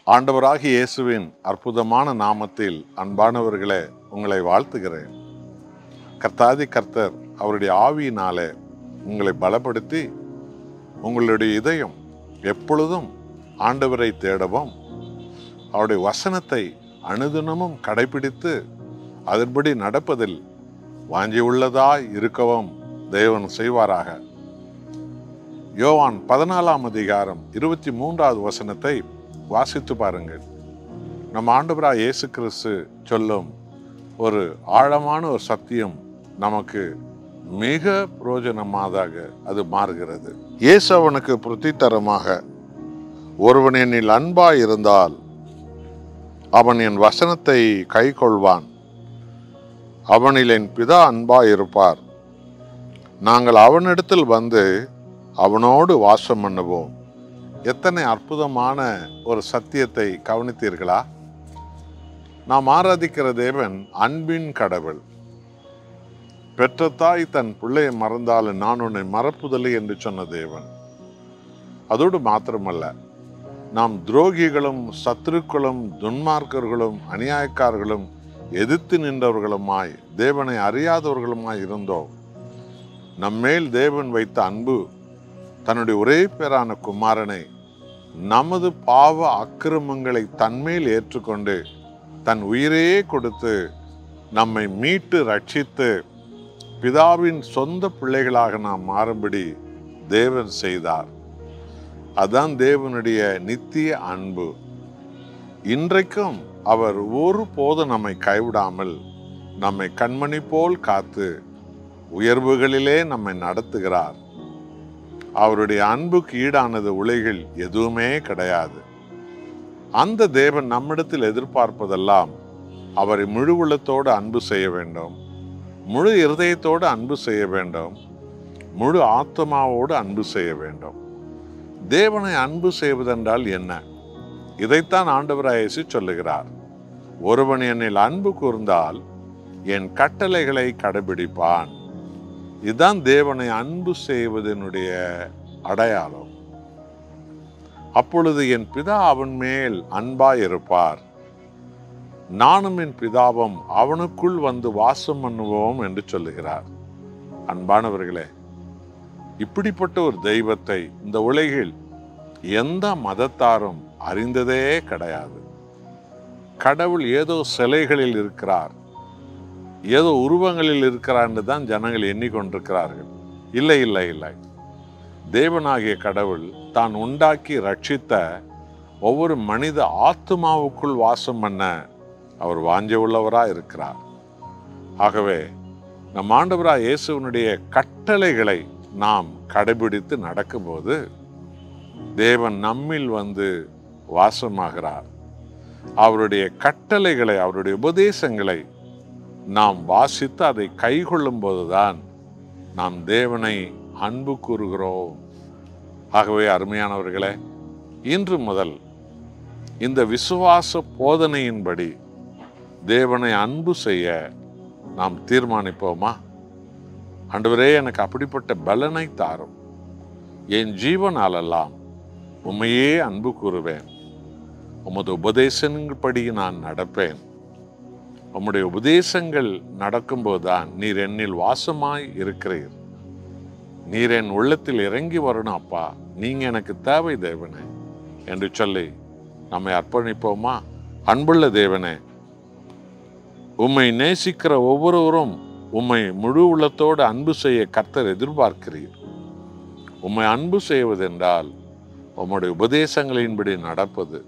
ஆண்டவராகிய இயேசுவின் அற்புதமான நாமத்தில் அன்பானவர்களே உங்களை வாழ்த்துகிறேன். கர்த்தாதி கர்த்தர் அவருடைய ஆவியினாலே உங்களை பலப்படுத்தி உங்களுடைய இதயம் எப்பொழுதும் ஆண்டவரை தேடவும் அவருடைய வசனத்தை அனுதினமும் கடைபிடித்து அதன்படி நடப்பதில் வாஞ்சியுள்ளதாய் இருக்கவும் தேவன் செய்வாராக. யோவான் 14ஆம் அதிகாரம் 23வது வசனத்தை வாசித்து பாருங்கள். நம் ஆண்டவராய் இயேசு கிறிஸ்து சொல்லும் ஒரு ஆழமான ஒரு சத்தியம் நமக்கு மிக பிரயோஜனமாக அது மாறுகிறது. இயேசு அவனுக்கு பிரதித்தரமாக, ஒருவன் என்னில் அன்பாய் இருந்தால் அவன் என் வசனத்தை கை கொள்வான், அவனில் என் பிதா அன்பாய் இருப்பார், நாங்கள் அவனிடத்தில் வந்து அவனோடு வாசம் பண்ணுவோம். எத்தனை அற்புதமான ஒரு சத்தியத்தை கவனித்தீர்களா? நாம் ஆராதிக்கிற தேவன் அன்பின் கடவுள். பெற்ற தாய் தன் பிள்ளையை மறந்தாலும் நான் உன்னை மறப்புதலை என்று சொன்ன தேவன். அதோடு மாத்திரமல்ல, நாம் துரோகிகளும் சத்துருக்களும் துன்மார்க்கர்களும் அநியாயக்காரர்களும் எதிர்த்து நின்றவர்களுமாய் தேவனை அறியாதவர்களுமாய் இருந்தோம். நம்மேல் தேவன் வைத்த அன்பு தன்னுடைய ஒரே பேரான குமாரனை நமது பாவ அக்கிரமங்களை தன்மேல் ஏற்றுக்கொண்டு தன் உயிரையே கொடுத்து நம்மை மீட்டு ரட்சித்து பிதாவின் சொந்த பிள்ளைகளாக நாம் மாறும்படி தேவன் செய்தார். அதான் தேவனுடைய நித்திய அன்பு. இன்றைக்கும் அவர் ஒருபோதும் நம்மை கைவிடாமல் நம்மை கண்மணி போல் காத்து உயர்வுகளிலே நம்மை நடத்துகிறார். அவருடைய அன்புக்கு ஈடானது உலகில் எதுவுமே கிடையாது. அந்த தேவன் நம்மிடத்தில் எதிர்பார்ப்பதெல்லாம் அவரை முழு உள்ளத்தோடு அன்பு செய்ய வேண்டும், முழு இருதயத்தோடு அன்பு செய்ய வேண்டும், முழு ஆத்மாவோடு அன்பு செய்ய வேண்டும். தேவனை அன்பு செய்வதென்றால் என்ன? இதைத்தான் ஆண்டவராய் இயேசு சொல்லுகிறார். ஒருவன் என்னில் அன்பு கூர்ந்தால் என் கட்டளைகளை கடைபிடிப்பான். இதுதான் தேவனை அன்பு செய்வதனுடைய அடையாளம். அப்பொழுது என் பிதா அவன் மேல் அன்பாய் இருப்பார், நானும் என் பிதாவும் அவனுக்குள் வந்து வாசம் பண்ணுவோம் என்று சொல்லுகிறார். அன்பானவர்களே, இப்படிப்பட்ட ஒரு தெய்வத்தை இந்த உலகில் எந்த மதத்தாரும் அறிந்ததே கிடையாது. கடவுள் ஏதோ சிலைகளில் இருக்கிறார், ஏதோ உருவங்களில் இருக்கிறார் என்று தான் ஜனங்கள் எண்ணிக்கொண்டிருக்கிறார்கள். இல்லை இல்லை இல்லை. தேவனாகிய கடவுள் தான் உண்டாக்கி ரட்சித்த ஒவ்வொரு மனித ஆத்மாவுக்குள் வாசம் பண்ண அவர் வாஞ்ச உள்ளவராய் இருக்கிறார். ஆகவே நம் ஆண்டவராய் இயேசுவினுடைய கட்டளைகளை நாம் கடைபிடித்து நடக்கும்போது தேவன் நம்மில் வந்து வாசமாகிறார். அவருடைய கட்டளைகளை, அவருடைய உபதேசங்களை நாம் வாசித்து அதை கைக்கொள்ளும் போதுதான் நாம் தேவனை அன்பு கூறுகிறோம். ஆகவே அருமையானவர்களே, இன்று முதல் இந்த விசுவாச போதனையின்படி தேவனை அன்பு செய்ய நாம் தீர்மானிப்போமா? ஆண்டவரே, எனக்கு அப்படிப்பட்ட பலனை தாரும். என் ஜீவனாலெல்லாம் உம்மையே அன்பு கூறுவேன். உமது உபதேசங்களின்படி நான் நடப்பேன். உம்முடைய உபதேசங்கள் நடக்கும்போதுதான் நீர் என்னில் வாசமாய் இருக்கிறீர். நீர் என் உள்ளத்தில் இறங்கி வரணும் அப்பா, நீங்க எனக்கு தேவை தேவனே என்று சொல்லி நம்மை அர்ப்பணிப்போமா? அன்புள்ள தேவனே, உம்மை நேசிக்கிற ஒவ்வொருவரும் உம்மை முழு உள்ளத்தோடு அன்பு செய்ய கர்த்தர் எதிர்பார்க்கிறீர். உம்மை அன்பு செய்வதென்றால் உம்முடைய உபதேசங்களின்படி நடப்பது.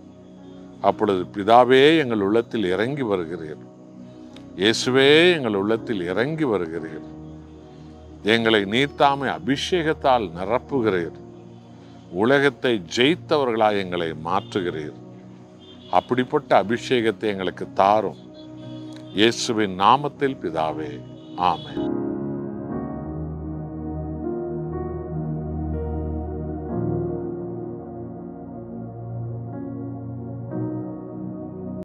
அப்பொழுது பிதாவே எங்கள் உள்ளத்தில் இறங்கி வருகிறீர், இயேசுவே எங்கள் உள்ளத்தில் இறங்கி வருகிறீர், எங்களை நீர்த்தாமை அபிஷேகத்தால் நிரப்புகிறீர், உலகத்தை ஜெயித்தவர்களாய் எங்களை மாற்றுகிறீர். அப்படிப்பட்ட அபிஷேகத்தை எங்களுக்கு தாரும். இயேசுவின் நாமத்தில் பிதாவே, ஆமென்.